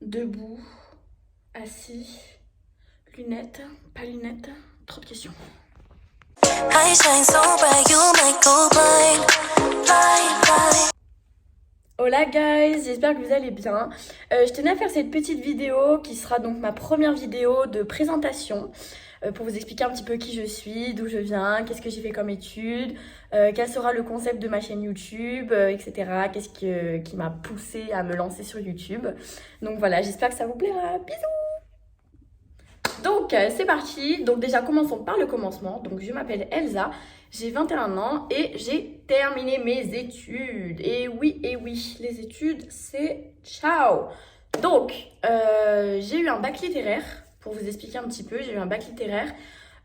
debout, assis, lunettes, pas lunettes, trop de questions. I shine so bright, you might go blind, blind, blind. Hola guys, j'espère que vous allez bien. Je tenais à faire cette petite vidéo qui sera donc ma première vidéo de présentation pour vous expliquer un petit peu qui je suis, d'où je viens, qu'est-ce que j'ai fait comme études, quel sera le concept de ma chaîne YouTube, etc. Qu'est-ce qui m'a poussée à me lancer sur YouTube. Donc voilà, j'espère que ça vous plaira. Bisous! Donc c'est parti. Donc déjà commençons par le commencement. Donc je m'appelle Elsa, j'ai 21 ans et j'ai terminé mes études. Et oui, les études c'est ciao. Donc j'ai eu un bac littéraire, pour vous expliquer un petit peu, j'ai eu un bac littéraire.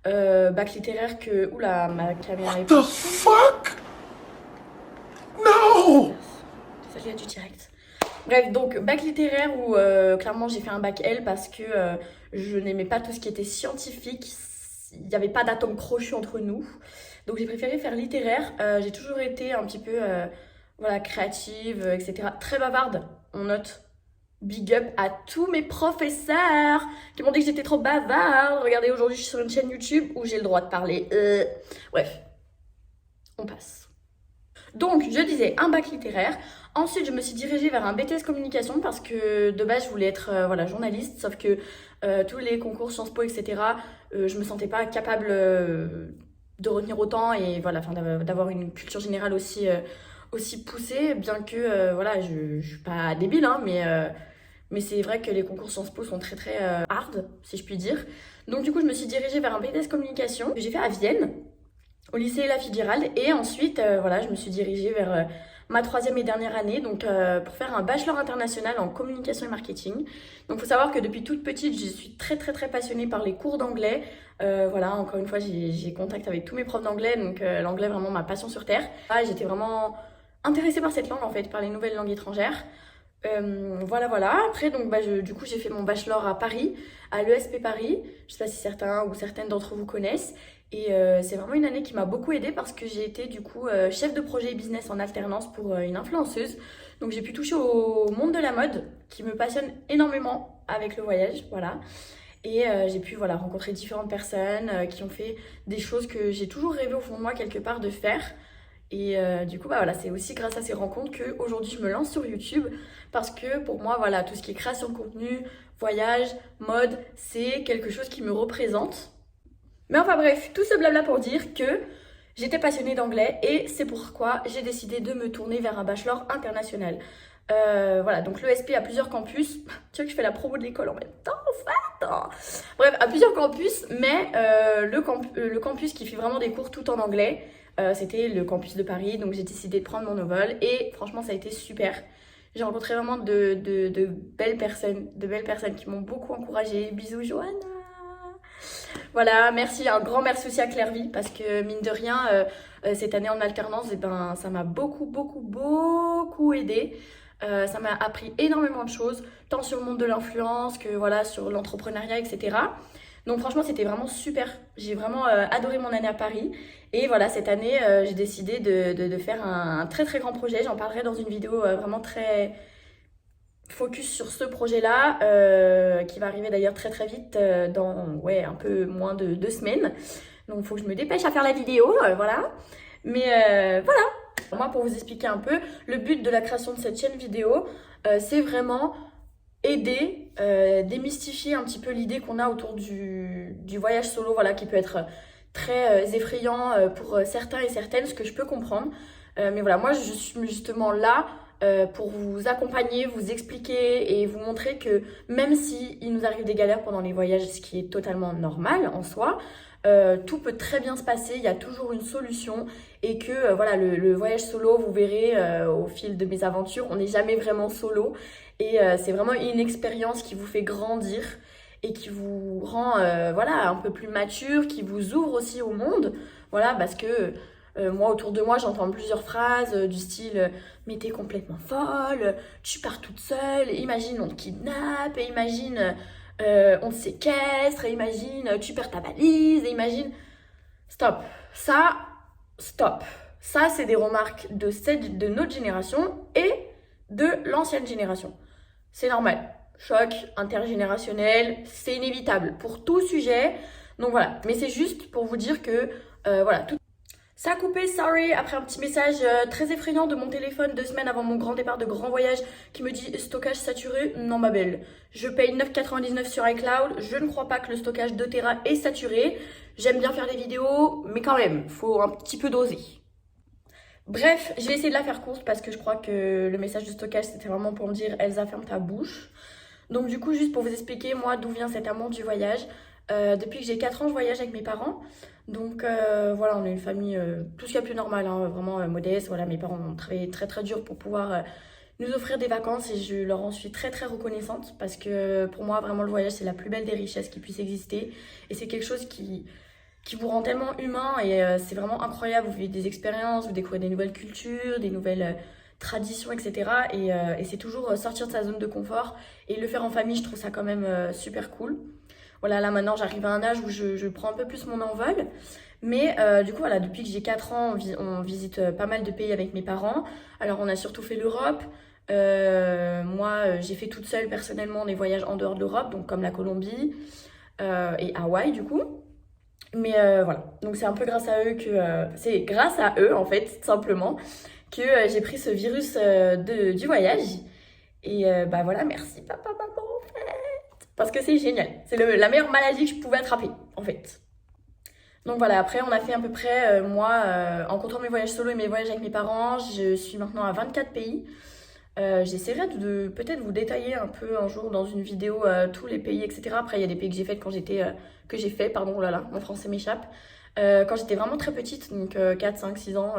Bac littéraire que... Oula, ma caméra est... What the fuck? No! Ça vient du direct. Bref, donc bac littéraire où clairement j'ai fait un bac L parce que je n'aimais pas tout ce qui était scientifique. Il n'y avait pas d'atome crochu entre nous. Donc j'ai préféré faire littéraire. J'ai toujours été un petit peu voilà, créative, etc. Très bavarde, on note. Big up à tous mes professeurs qui m'ont dit que j'étais trop bavarde. Regardez, aujourd'hui je suis sur une chaîne YouTube où j'ai le droit de parler. Bref, on passe. Donc, je disais un bac littéraire. Ensuite, je me suis dirigée vers un BTS communication parce que de base, je voulais être voilà, journaliste. Sauf que tous les concours Sciences Po, etc., je me sentais pas capable de retenir autant et voilà, d'avoir une culture générale aussi, aussi poussée. Bien que voilà, je suis pas débile, hein, mais c'est vrai que les concours Sciences Po sont très très hard, si je puis dire. Donc, du coup, je me suis dirigée vers un BTS communication que j'ai fait à Vienne, au lycée La Fitzgerald, et ensuite voilà, je me suis dirigée vers ma troisième et dernière année donc pour faire un bachelor international en communication et marketing. Donc il faut savoir que depuis toute petite je suis très passionnée par les cours d'anglais. Voilà, encore une fois j'ai contact avec tous mes profs d'anglais, donc l'anglais vraiment ma passion sur terre. J'étais vraiment intéressée par cette langue en fait, par les nouvelles langues étrangères. Voilà. Après, donc, du coup, j'ai fait mon bachelor à Paris, à l'ESP Paris. Je sais pas si certains ou certaines d'entre vous connaissent. Et c'est vraiment une année qui m'a beaucoup aidée parce que j'ai été du coup chef de projet business en alternance pour une influenceuse. Donc j'ai pu toucher au monde de la mode qui me passionne énormément avec le voyage, voilà. Et j'ai pu voilà, rencontrer différentes personnes qui ont fait des choses que j'ai toujours rêvé au fond de moi quelque part de faire. Et du coup, voilà, c'est aussi grâce à ces rencontres qu'aujourd'hui je me lance sur YouTube parce que pour moi, voilà, tout ce qui est création de contenu, voyage, mode, c'est quelque chose qui me représente. Mais enfin bref, tout ce blabla pour dire que j'étais passionnée d'anglais et c'est pourquoi j'ai décidé de me tourner vers un bachelor international. Voilà, donc l'ESP a plusieurs campus. Tu vois que je fais la promo de l'école en même temps, enfin. Bref, à plusieurs campus, mais le campus qui fait vraiment des cours tout en anglais, c'était le campus de Paris. Donc j'ai décidé de prendre mon envol et franchement ça a été super. J'ai rencontré vraiment de belles personnes qui m'ont beaucoup encouragée. Bisous Johanna. Voilà, merci, un grand merci aussi à Clairvy parce que mine de rien, cette année en alternance, eh ben, ça m'a beaucoup aidé. Ça m'a appris énormément de choses, tant sur le monde de l'influence que voilà, sur l'entrepreneuriat, etc. Donc franchement, c'était vraiment super. J'ai vraiment adoré mon année à Paris. Et voilà, cette année, j'ai décidé de faire un très grand projet. J'en parlerai dans une vidéo vraiment très focus sur ce projet-là, qui va arriver d'ailleurs très vite, dans ouais, un peu moins de 2 semaines. Donc il faut que je me dépêche à faire la vidéo, voilà. Mais voilà. Moi, pour vous expliquer un peu, le but de la création de cette chaîne vidéo, c'est vraiment aider, démystifier un petit peu l'idée qu'on a autour du voyage solo, voilà, qui peut être très effrayant pour certains et certaines, ce que je peux comprendre. Mais voilà, moi je suis justement là pour vous accompagner, vous expliquer et vous montrer que même si il nous arrive des galères pendant les voyages, ce qui est totalement normal en soi, tout peut très bien se passer, il y a toujours une solution et que voilà, le voyage solo, vous verrez au fil de mes aventures, on n'est jamais vraiment solo et c'est vraiment une expérience qui vous fait grandir et qui vous rend voilà, un peu plus mature, qui vous ouvre aussi au monde, voilà, parce que moi, autour de moi, j'entends plusieurs phrases du style « Mais t'es complètement folle, tu pars toute seule, imagine on te kidnappe, et imagine on te séquestre, et imagine tu perds ta valise, et imagine... » Stop, stop. Ça, c'est des remarques de notre génération et de l'ancienne génération. C'est normal. choc intergénérationnel, c'est inévitable pour tout sujet. Donc voilà, mais c'est juste pour vous dire que voilà, tout... Ça a coupé, sorry, après un petit message très effrayant de mon téléphone 2 semaines avant mon grand départ de grand voyage qui me dit stockage saturé. Non ma belle, je paye 9,99 sur iCloud, je ne crois pas que le stockage 2 Tera est saturé. J'aime bien faire des vidéos, mais quand même, faut un petit peu doser. Bref, je vais essayer de la faire courte parce que je crois que le message de stockage c'était vraiment pour me dire Elsa ferme ta bouche. Donc du coup, juste pour vous expliquer moi d'où vient cet amour du voyage. Depuis que j'ai 4 ans, je voyage avec mes parents. Donc voilà, on est une famille tout ce qu'il y a plus normal, hein, vraiment modeste. Voilà, mes parents ont travaillé très très dur pour pouvoir nous offrir des vacances et je leur en suis très très reconnaissante parce que pour moi, vraiment, le voyage, c'est la plus belle des richesses qui puisse exister. Et c'est quelque chose qui vous rend tellement humain et c'est vraiment incroyable. Vous vivez des expériences, vous découvrez des nouvelles cultures, des nouvelles traditions, etc. Et c'est toujours sortir de sa zone de confort et le faire en famille, je trouve ça quand même super cool. Voilà, là maintenant j'arrive à un âge où je prends un peu plus mon envol. Mais du coup, voilà, depuis que j'ai 4 ans, on visite pas mal de pays avec mes parents. Alors, on a surtout fait l'Europe. Moi, j'ai fait toute seule personnellement des voyages en dehors de l'Europe, donc comme la Colombie et Hawaï, du coup. Mais voilà, donc c'est un peu grâce à eux que... c'est grâce à eux, en fait, tout simplement, que j'ai pris ce virus du voyage. Et bah voilà, merci papa, maman, en fait. Parce que c'est génial. C'est la meilleure maladie que je pouvais attraper, en fait. Donc voilà, après on a fait à peu près, moi, en comptant mes voyages solo et mes voyages avec mes parents, je suis maintenant à 24 pays. J'essaierai de peut-être vous détailler un peu un jour dans une vidéo tous les pays, etc. Après, il y a des pays que j'ai fait quand j'étais, que j'ai fait, pardon, oh là là, mon français m'échappe. Quand j'étais vraiment très petite, donc 4, 5, 6 ans,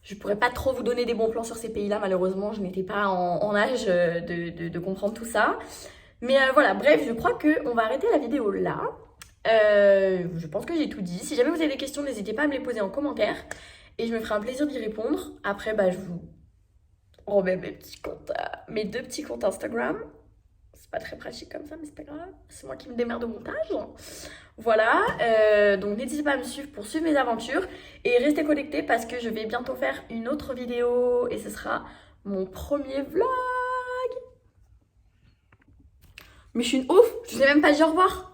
je pourrais pas trop vous donner des bons plans sur ces pays-là, malheureusement, je n'étais pas en âge de comprendre tout ça. Mais voilà, bref, je crois qu'on va arrêter la vidéo là. Je pense que j'ai tout dit. Si jamais vous avez des questions, n'hésitez pas à me les poser en commentaire et je me ferai un plaisir d'y répondre. Après, bah, je vous remets mes petits comptes, mes 2 petits comptes Instagram. C'est pas très pratique comme ça, mais c'est pas grave. C'est moi qui me démerde au montage. Voilà, donc n'hésitez pas à me suivre pour suivre mes aventures et restez connectés parce que je vais bientôt faire une autre vidéo et ce sera mon premier vlog. Mais je suis une ouf, je vous ai même pas dit au revoir.